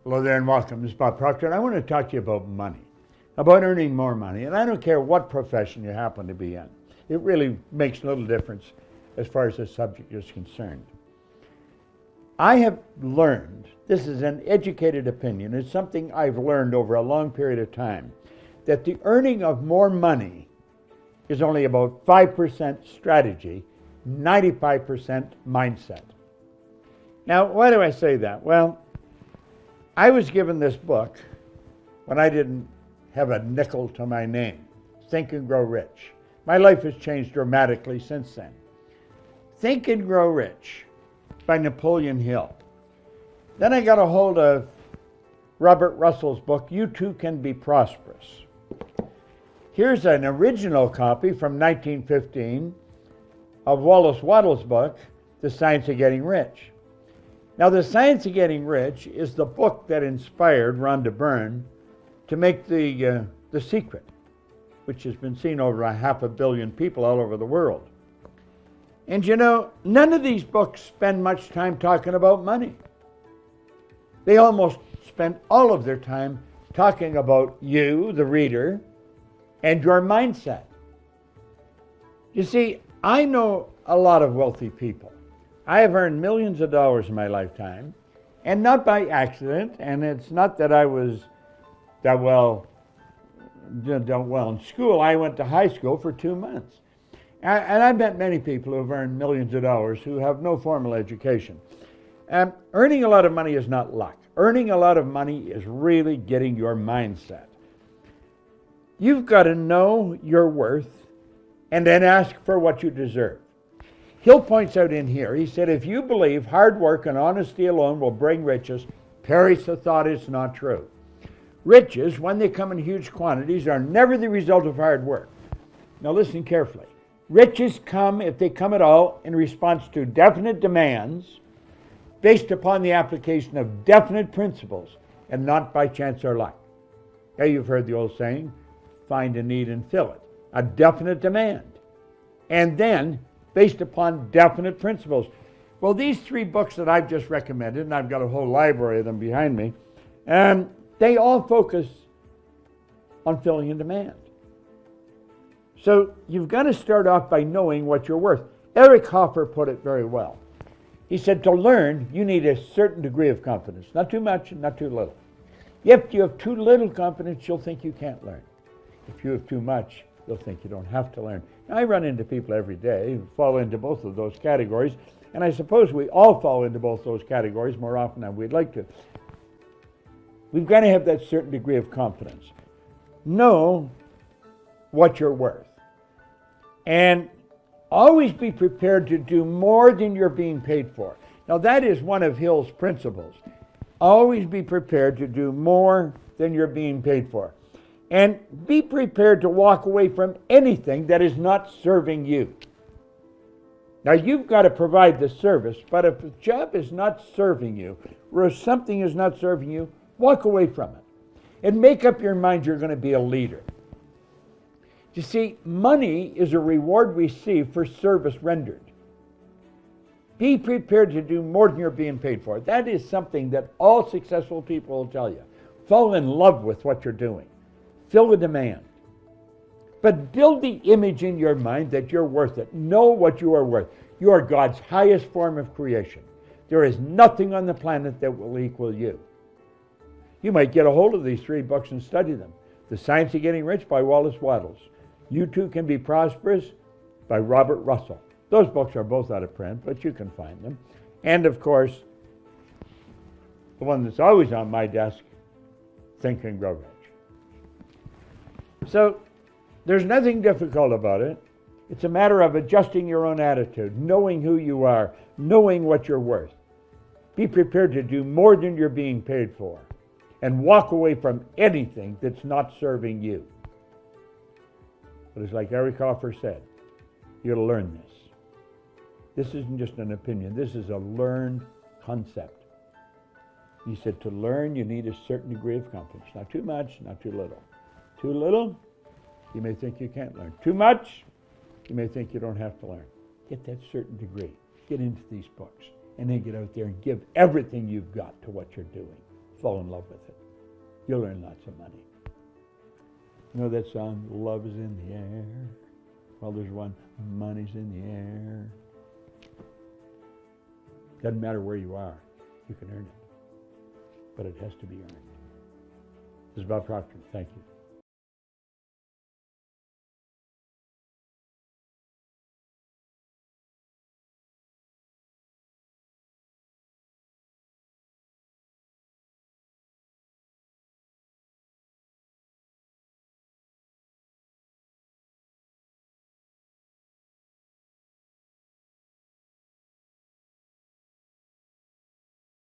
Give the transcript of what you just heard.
Hello there and welcome. This is Bob Proctor, and I want to talk to you about money, about earning more money. And I don't care what profession you happen to be in. It really makes little difference as far as the subject is concerned. I have learned, this is an educated opinion, it's something I've learned over a long period of time, that the earning of more money is only about 5% strategy, 95% mindset. Now, why do I say that? Well, I was given this book when I didn't have a nickel to my name, Think and Grow Rich. My life has changed dramatically since then. Think and Grow Rich by Napoleon Hill. Then I got a hold of Robert Russell's book, You Too Can Be Prosperous. Here's an original copy from 1915 of Wallace Wattles' book, The Science of Getting Rich. Now, The Science of Getting Rich is the book that inspired Rhonda Byrne to make The Secret, which has been seen over 500 million people all over the world. And you know, none of these books spend much time talking about money. They almost spend all of their time talking about you, the reader, and your mindset. You see, I know a lot of wealthy people. I have earned millions of dollars in my lifetime, and not by accident, and it's not that I was done well in school. I went to high school for 2 months. And I've met many people who have earned millions of dollars who have no formal education. Earning a lot of money is not luck. Earning a lot of money is really getting your mindset. You've got to know your worth and then ask for what you deserve. Hill points out in here, he said, if you believe hard work and honesty alone will bring riches, perish the thought it's not true. Riches, when they come in huge quantities, are never the result of hard work. Now listen carefully. Riches come, if they come at all, in response to definite demands based upon the application of definite principles and not by chance or luck. Now you've heard the old saying, find a need and fill it. A definite demand. And then based upon definite principles. Well, these 3 books that I've just recommended, and I've got a whole library of them behind me, they all focus on filling a demand. So you've got to start off by knowing what you're worth. Eric Hoffer put it very well. He said, to learn, you need a certain degree of confidence. Not too much and not too little. If you have too little confidence, you'll think you can't learn. If you have too much, you'll think you don't have to learn. Now, I run into people every day who fall into both of those categories, and I suppose we all fall into both those categories more often than we'd like to. We've got to have that certain degree of confidence. Know what you're worth. And always be prepared to do more than you're being paid for. Now, that is one of Hill's principles. Always be prepared to do more than you're being paid for. And be prepared to walk away from anything that is not serving you. Now, you've got to provide the service, but if the job is not serving you, or if something is not serving you, walk away from it. And make up your mind you're going to be a leader. You see, money is a reward received for service rendered. Be prepared to do more than you're being paid for. That is something that all successful people will tell you. Fall in love with what you're doing. Fill the demand. But build the image in your mind that you're worth it. Know what you are worth. You are God's highest form of creation. There is nothing on the planet that will equal you. You might get a hold of these 3 books and study them. The Science of Getting Rich by Wallace Wattles. You Too Can Be Prosperous by Robert Russell. Those books are both out of print, but you can find them. And of course, the one that's always on my desk, Think and Grow Rich. So there's nothing difficult about it. It's a matter of adjusting your own attitude, knowing who you are, knowing what you're worth. Be prepared to do more than you're being paid for, and walk away from anything that's not serving you. But it's like Eric Hoffer said, you got to learn this. This isn't just an opinion. This is a learned concept. He said to learn, you need a certain degree of confidence. Not too much, not too little. Too little, you may think you can't learn. Too much, you may think you don't have to learn. Get that certain degree. Get into these books. And then get out there and give everything you've got to what you're doing. fall in love with it. You'll earn lots of money. You know that song, Love is in the Air? Well, there's one, Money's in the Air. Doesn't matter where you are, you can earn it. But it has to be earned. This is Bob Proctor. Thank you.